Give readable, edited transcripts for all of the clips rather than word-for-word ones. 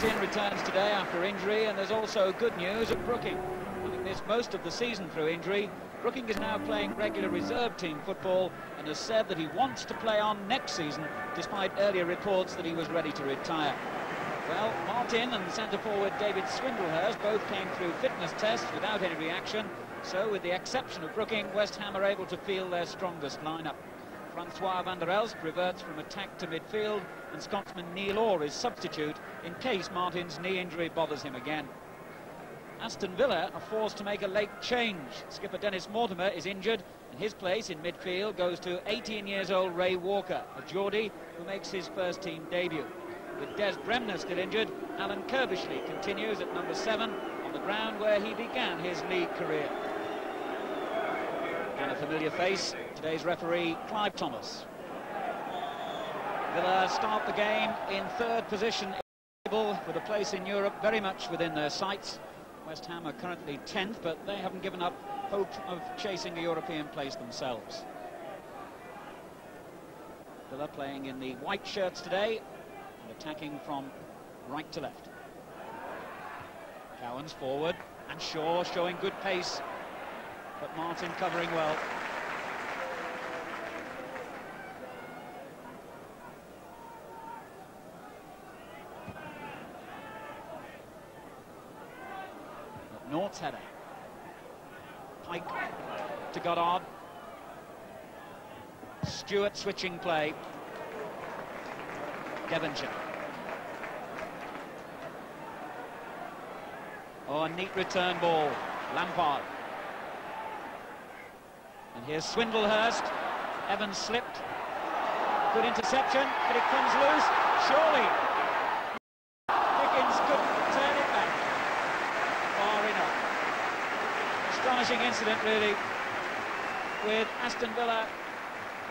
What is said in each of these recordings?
Martin returns today after injury, and there's also good news at Brooking. Having missed most of the season through injury, Brooking is now playing regular reserve team football and has said that he wants to play on next season, despite earlier reports that he was ready to retire. Well, Martin and centre-forward David Swindlehurst both came through fitness tests without any reaction, so with the exception of Brooking, West Ham are able to field their strongest lineup. Francois van der Elst reverts from attack to midfield, and Scotsman Neil Orr is substitute in case Martin's knee injury bothers him again. Aston Villa are forced to make a late change. Skipper Dennis Mortimer is injured, and his place in midfield goes to 18-years-old Ray Walker, a Geordie who makes his first-team debut. With Des Bremner still injured, Alan Kirbishley continues at number 7 on the ground where he began his league career. And a familiar face, today's referee, Clive Thomas. Villa start the game in 3rd position with a place in Europe very much within their sights. West Ham are currently 10th, but they haven't given up hope of chasing a European place themselves. Villa playing in the white shirts today and attacking from right to left. Cowan's forward, and Shaw showing good pace, but Martin covering well. North's header. Pike to Goddard. Stewart switching play. Devonshire. Oh, a neat return ball. Lampard. And here's Swindlehurst. Evans slipped. Good interception, but it comes loose. Surely Dickens couldn't turn it back. Far enough. Astonishing incident, really, with Aston Villa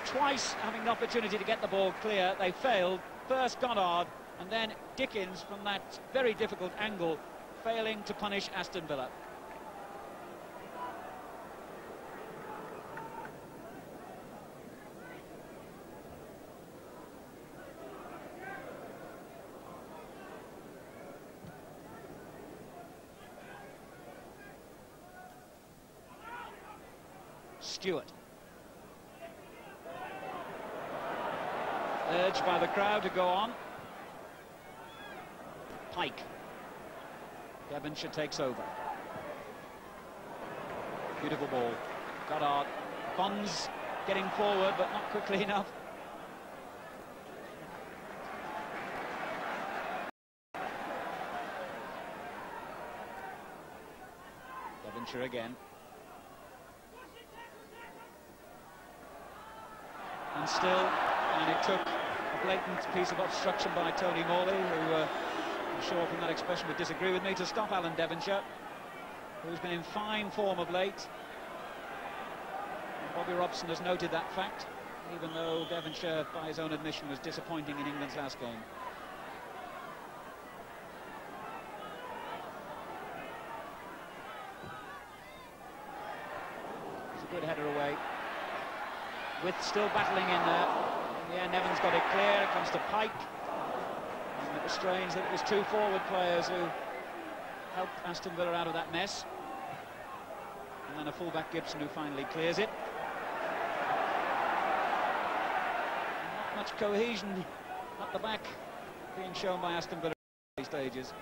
twice having the opportunity to get the ball clear. They failed. First Goddard, and then Dickens from that very difficult angle, failing to punish Aston Villa. Stewart. Urged by the crowd to go on. Pike. Devonshire takes over. Beautiful ball. Goddard. Bonds getting forward, but not quickly enough. Devonshire again. And still, and it took a blatant piece of obstruction by Tony Morley, who I'm sure from that expression would disagree with me, to stop Alan Devonshire, who's been in fine form of late. And Bobby Robson has noted that fact, even though Devonshire, by his own admission, was disappointing in England's last game. It's a good header away. With still battling in there. In the end, Evans got it clear. It comes to Pike. And it was strange that it was 2 forward players who helped Aston Villa out of that mess. And then a fullback, Gibson, who finally clears it. Not much cohesion at the back being shown by Aston Villa at these stages.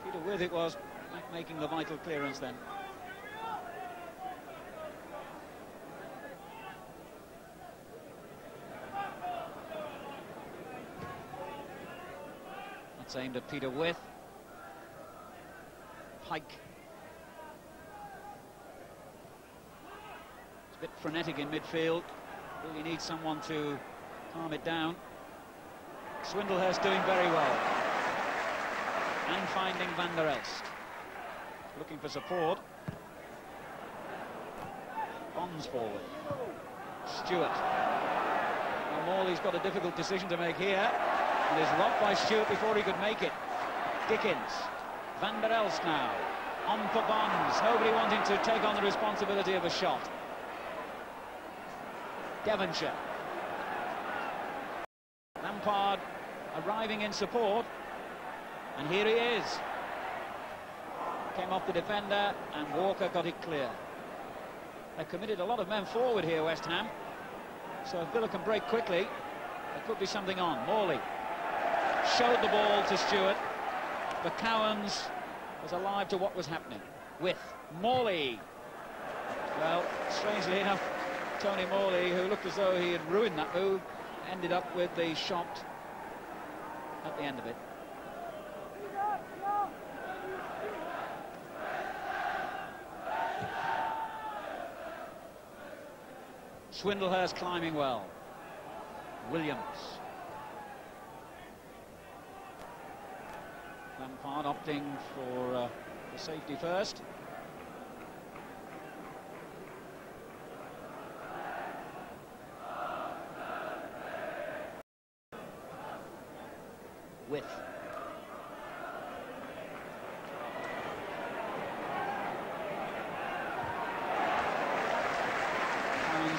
Peter With it was making the vital clearance then. That's aimed at Peter With. Pike. It's a bit frenetic in midfield. Really needs someone to calm it down. Swindlehurst doing very well. And finding Van der Elst. Looking for support. Bonds forward. Stewart. Now Morley's got a difficult decision to make here. And is rocked by Stewart before he could make it. Dickens. Van der Elst now. On for Bonds. Nobody wanting to take on the responsibility of a shot. Devonshire. Lampard arriving in support, and here he is. Came off the defender, and Walker got it clear. They've committed a lot of men forward here, West Ham. So if Villa can break quickly, there could be something on. Morley showed the ball to Stewart, but Cowans was alive to what was happening. With Morley. Well, strangely enough, Tony Morley, who looked as though he had ruined that move, ended up with the shot at the end of it. Swindlehurst climbing well. Williams. Lampard opting for the safety first. With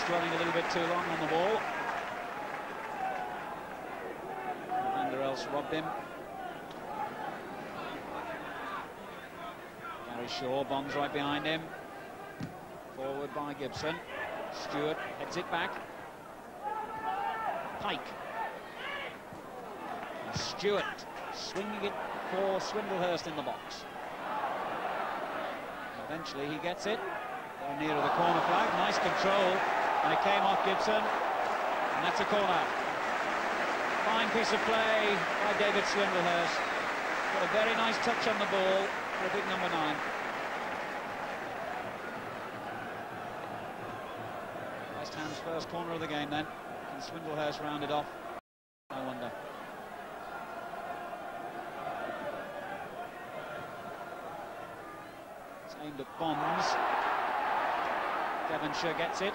dwelling a little bit too long on the ball. Defender else robbed him. Gary Shaw, Bonds right behind him. Forward by Gibson. Stewart heads it back. Pike. And Stewart swinging it for Swindlehurst in the box. Eventually he gets it. Near to the corner flag, nice control, and it came off Gibson, and that's a corner. Fine piece of play by David Swindlehurst. Got a very nice touch on the ball for a big number 9. West Ham's first corner of the game then. Can Swindlehurst round it off? I wonder. It's aimed at Bonds. Devonshire gets it.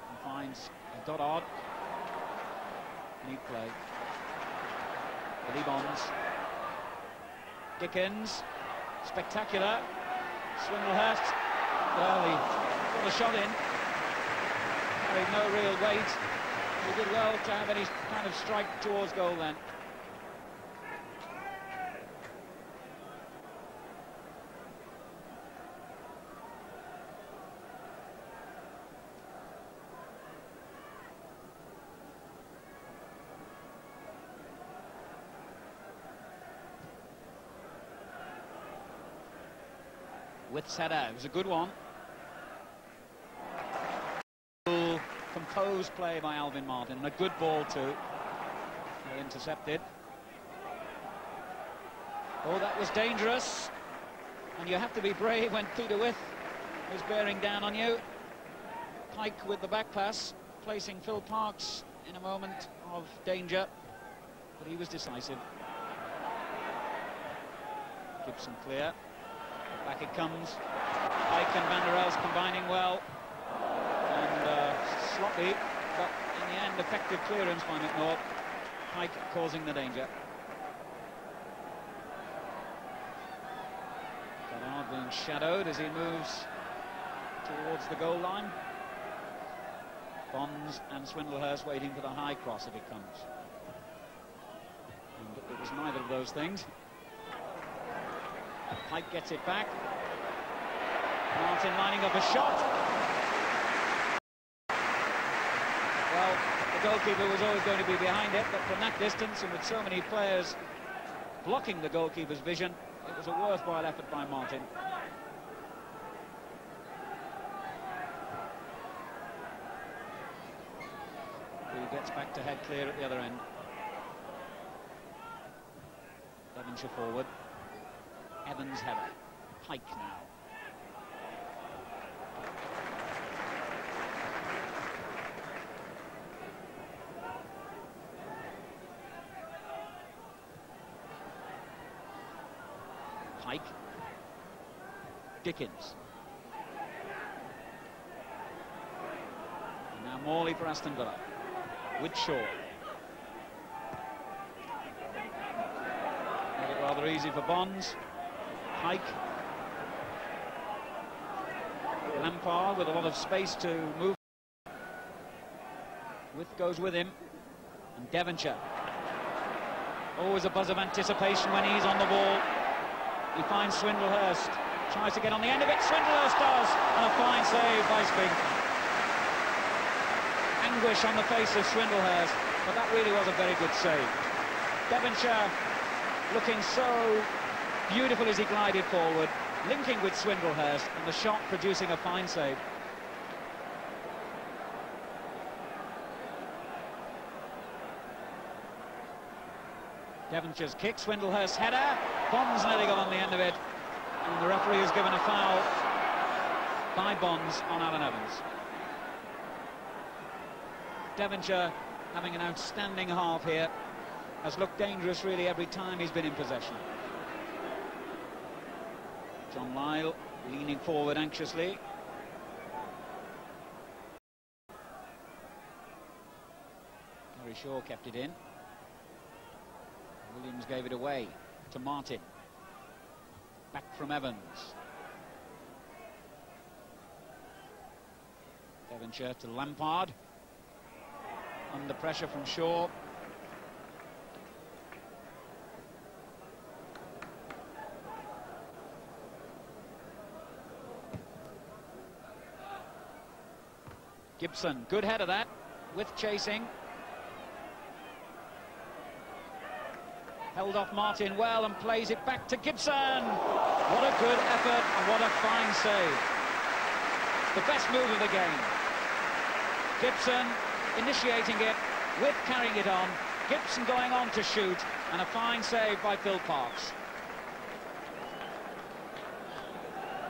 And finds Goddard. Neat play. Billy Bonds. Dickens. Spectacular. Swindlehurst. Well, he got a shot in. Carried no real weight. He did well to have any kind of strike towards goal then. With header, it was a good one. Composed play by Alvin Martin, and a good ball too. Well intercepted. Oh, that was dangerous. And you have to be brave when Peter With is bearing down on you. Pike with the back pass, placing Phil Parkes in a moment of danger, but he was decisive. Gibson clear. Back it comes. Pike and Van der Elst combining well. And sloppy, but in the end effective clearance by McNaught. Pike causing the danger. Goddard being shadowed as he moves towards the goal line. Bonds and Swindlehurst waiting for the high cross if it comes. And it was neither of those things. Pike gets it back. Martin lining up a shot. Well, the goalkeeper was always going to be behind it, but from that distance and with so many players blocking the goalkeeper's vision, it was a worthwhile effort by Martin. He gets back to head clear at the other end. Devonshire forward. Evans header. Pike now. Pike. Dickens. And now Morley for Aston Villa. With Shaw. Made it rather easy for Bonds. Pike. Lampard with a lot of space to move. With goes with him. And Devonshire. Always a buzz of anticipation when he's on the ball. He finds Swindlehurst. Tries to get on the end of it. Swindlehurst does. And a fine save by Spink. Anguish on the face of Swindlehurst. But that really was a very good save. Devonshire looking so beautiful as he glided forward, linking with Swindlehurst, and the shot producing a fine save. Devonshire's kick, Swindlehurst's header. Bonds nearly got on the end of it, and the referee has given a foul by Bonds on Alan Evans. Devonshire, having an outstanding half here, has looked dangerous really every time he's been in possession. John Lyle leaning forward anxiously. Gary Shaw kept it in. Williams gave it away to Martin. Back from Evans. Devonshire to Lampard. Under pressure from Shaw. Gibson, good header that, with chasing. Held off Martin well and plays it back to Gibson. What a good effort and what a fine save. The best move of the game. Gibson initiating it, with carrying it on. Gibson going on to shoot, and a fine save by Phil Parkes.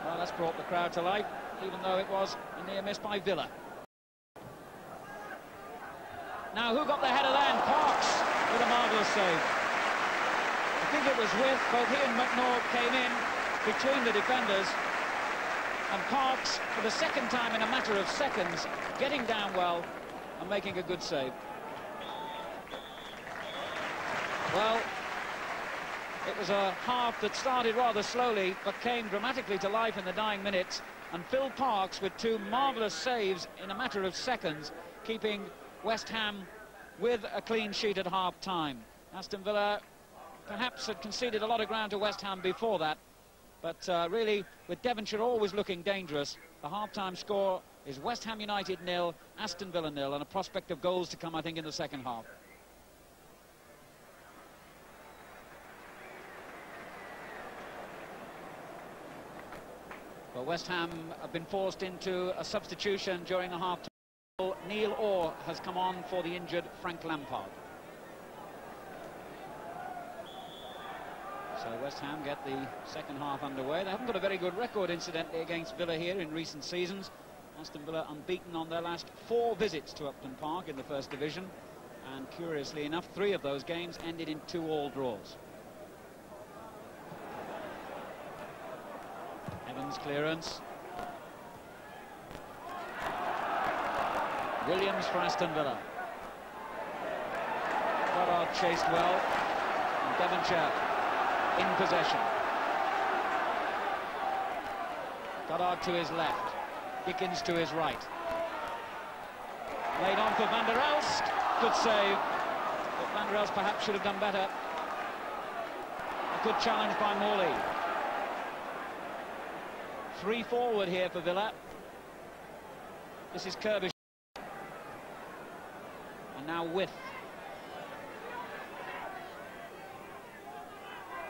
Well, that's brought the crowd to life, even though it was a near miss by Villa. Now, who got the header then? Parkes with a marvellous save. I think it was with both he and McNaugh came in between the defenders, and Parkes, for the second time in a matter of seconds, getting down well and making a good save. Well, it was a half that started rather slowly but came dramatically to life in the dying minutes, and Phil Parkes with two marvellous saves in a matter of seconds, keeping West Ham with a clean sheet at half-time. Aston Villa perhaps had conceded a lot of ground to West Ham before that, but really, with Devonshire always looking dangerous, the half-time score is West Ham United 0, Aston Villa 0, and a prospect of goals to come, I think, in the second half. Well, West Ham have been forced into a substitution during the half-time. Neil Orr has come on for the injured Frank Lampard. So West Ham get the second half underway. They haven't got a very good record, incidentally, against Villa here in recent seasons. Aston Villa unbeaten on their last 4 visits to Upton Park in the First Division. And curiously enough, 3 of those games ended in 2-all draws. Evans' clearance. Williams for Aston Villa. Goddard chased well. And Devonshire in possession. Goddard to his left. Dickens to his right. Laid on for Van der Elst. Good save. But Van der Elst perhaps should have done better. A good challenge by Morley. 3 forward here for Villa. This is Kirby. And now With.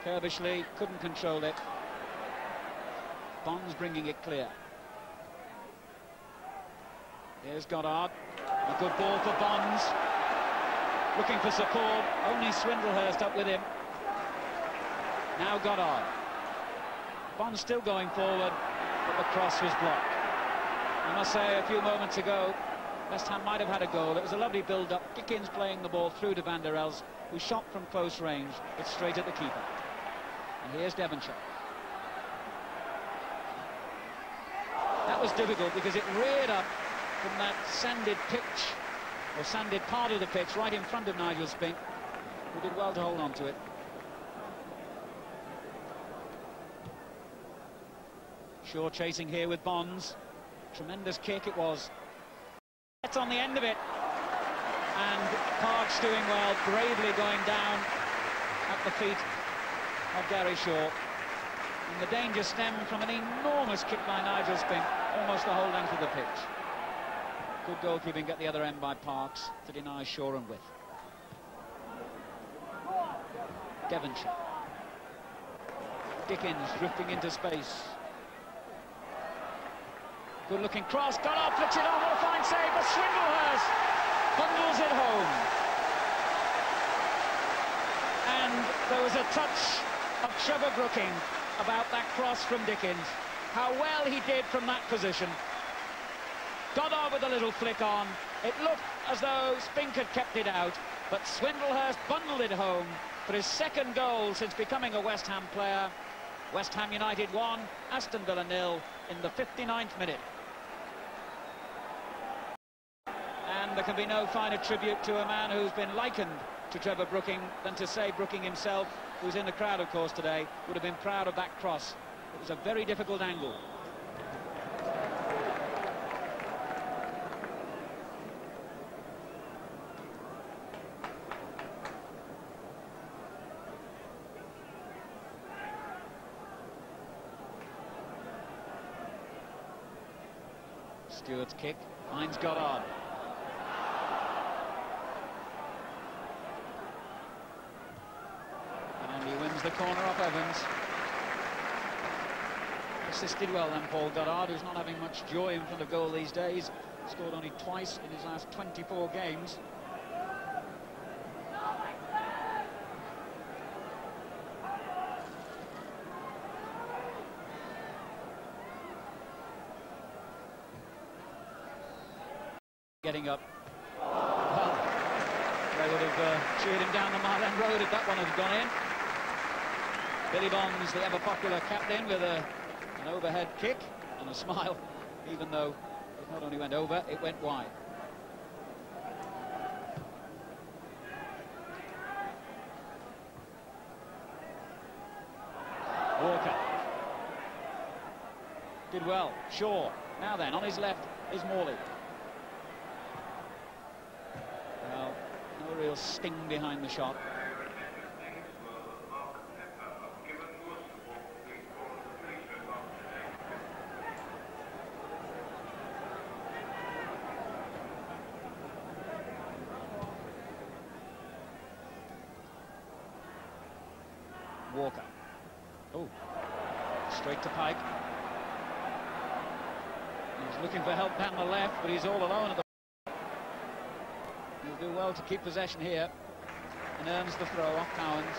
Kerbishley couldn't control it. Bonds bringing it clear. Here's Goddard. A good ball for Bonds. Looking for support. Only Swindlehurst up with him. Now Goddard. Bonds still going forward, but the cross was blocked. I must say, a few moments ago, West Ham might have had a goal. It was a lovely build-up. Dickens playing the ball through to Van der Elst, who shot from close range, but straight at the keeper. And here's Devonshire. That was difficult because it reared up from that sanded pitch, or sanded part of the pitch, right in front of Nigel Spink, who did well to hold on to it. Shaw chasing here with Bonds. Tremendous kick it was. That's on the end of it. And Parks doing well, bravely going down at the feet of Gary Shaw. And the danger stemmed from an enormous kick by Nigel Spink, almost the whole length of the pitch. Good goalkeeping at the other end by Parks to deny Shaw and width. Devonshire. Dickens drifting into space. Good looking cross, got up, flicks it on, what a fine save, but Swindlehurst bundles it home. And there was a touch of Trevor Brooking about that cross from Dickens. How well he did from that position. Goddard with a little flick on. It looked as though Spink had kept it out, but Swindlehurst bundled it home for his second goal since becoming a West Ham player. West Ham United 1, Aston Villa 0 in the 59th minute. And there can be no finer tribute to a man who's been likened to Trevor Brooking than to say Brooking himself, who's in the crowd of course today, would have been proud of that cross. It was a very difficult angle. Stewart's kick finds Goddard. And he wins the corner off Evans. Assisted well then Paul Goddard, who's not having much joy in front of goal these days. Scored only twice in his last 24 games. Getting up. Well, they would have cheered him down the Mile End Road if that one had gone in. Billy Bonds, the ever-popular captain, with an overhead kick and a smile, even though it not only went over, it went wide. Walker. Did well. Shaw. Now then, on his left is Morley. Well, no real sting behind the shot. Walker. Oh, straight to Pike. He's looking for help down the left, but he's all alone at the... He'll do well to keep possession here and earns the throw off Cowans.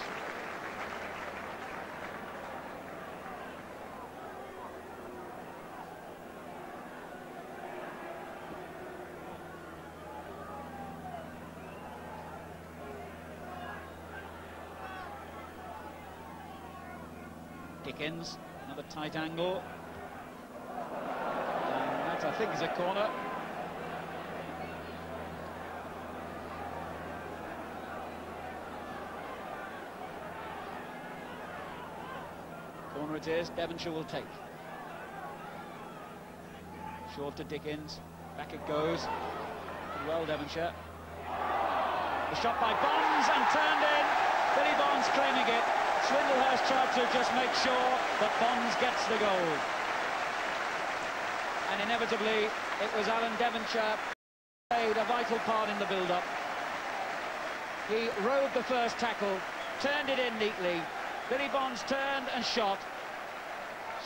Dickens, another tight angle. And that, I think, is a corner. Corner it is, Devonshire will take. Short to Dickens, back it goes. Well, Devonshire. The shot by Bonds and turned in. Billy Bonds claiming it. Swindlehurst tried to just make sure that Bonds gets the goal. And inevitably, it was Alan Devonshire who played a vital part in the build-up. He rode the first tackle, turned it in neatly. Billy Bonds turned and shot.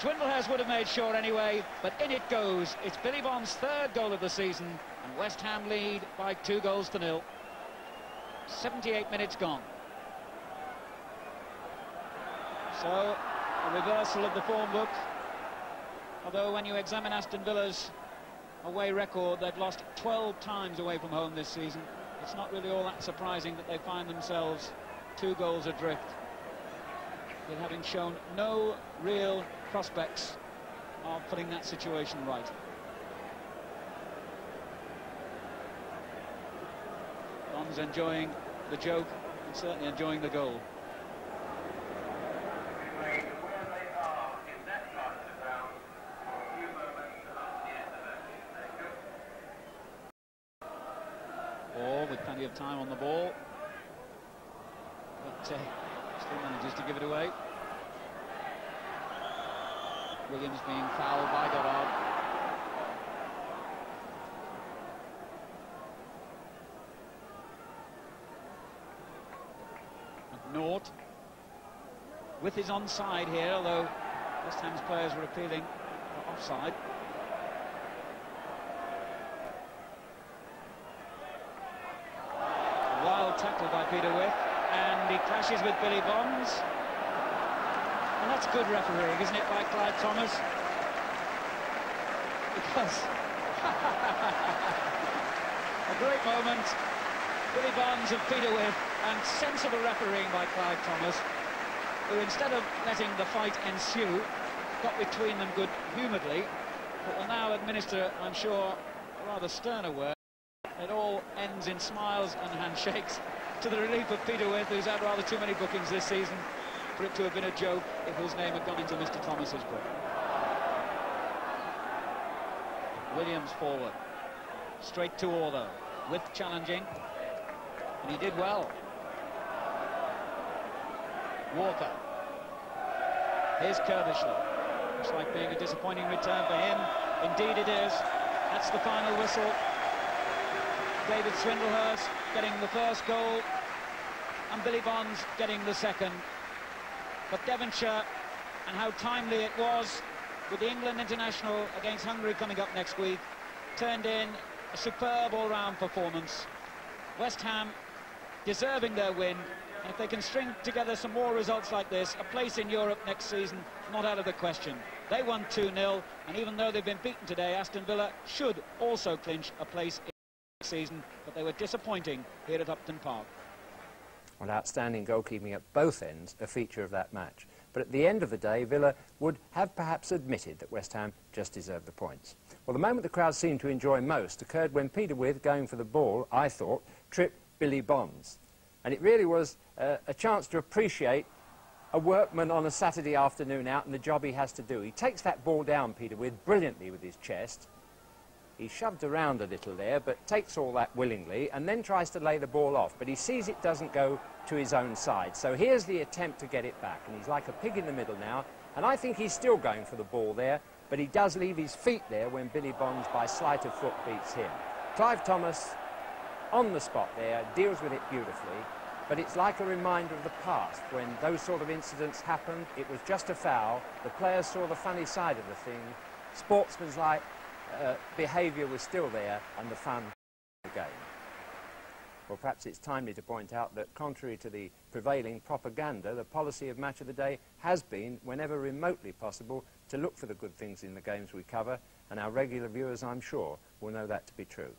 Swindlehurst would have made sure anyway, but in it goes. It's Billy Bonds' third goal of the season, and West Ham lead by 2-0. 78 minutes gone. So, a reversal of the form book. Although when you examine Aston Villa's away record, they've lost 12 times away from home this season. It's not really all that surprising that they find themselves 2 goals adrift, with having shown no real prospects of putting that situation right. Bonds enjoying the joke and certainly enjoying the goal. Or with plenty of time on the ball. But still manages to give it away. Williams being fouled by Goddard. Nort with his onside here, although West Ham's players were appealing for offside. Wild tackle by Peter With, and he clashes with Billy Bonds. And that's good refereeing, isn't it, by Clive Thomas? Because a great moment, Billy Bonds and Peter With, and sensible refereeing by Clive Thomas, who instead of letting the fight ensue, got between them good-humouredly, but will now administer, I'm sure, a rather sterner word. It all ends in smiles and handshakes, to the relief of Peter With, who's had rather too many bookings this season for it to have been a joke if his name had gone into Mr. Thomas's book. Williams forward, straight to Ortho, with challenging, and he did well. Walker, here's Kerbishley. Looks like being a disappointing return for him. Indeed it is. That's the final whistle. David Swindlehurst getting the first goal, and Billy Bonds getting the second. But Devonshire, and how timely it was, with the England international against Hungary coming up next week, turned in a superb all-round performance. West Ham deserving their win, and if they can string together some more results like this, a place in Europe next season not out of the question. They won 2-0, and even though they've been beaten today, Aston Villa should also clinch a place in next season, but they were disappointing here at Upton Park. Well, outstanding goalkeeping at both ends, a feature of that match. But at the end of the day, Villa would have perhaps admitted that West Ham just deserved the points. Well, the moment the crowd seemed to enjoy most occurred when Peter With, going for the ball, I thought, tripped Billy Bonds. And it really was a chance to appreciate a workman on a Saturday afternoon out and the job he has to do. He takes that ball down, Peter With, brilliantly with his chest. He shoved around a little there, but takes all that willingly and then tries to lay the ball off. But he sees it doesn't go to his own side. So here's the attempt to get it back. And he's like a pig in the middle now. And I think he's still going for the ball there, but he does leave his feet there when Billy Bonds, by sleight of foot, beats him. Clive Thomas, on the spot there, deals with it beautifully. But it's like a reminder of the past. When those sort of incidents happened, it was just a foul. The players saw the funny side of the thing. Sportsmanlike behaviour was still there, and the fun of the game. Well, perhaps it's timely to point out that, contrary to the prevailing propaganda, the policy of Match of the Day has been, whenever remotely possible, to look for the good things in the games we cover, and our regular viewers, I'm sure, will know that to be true.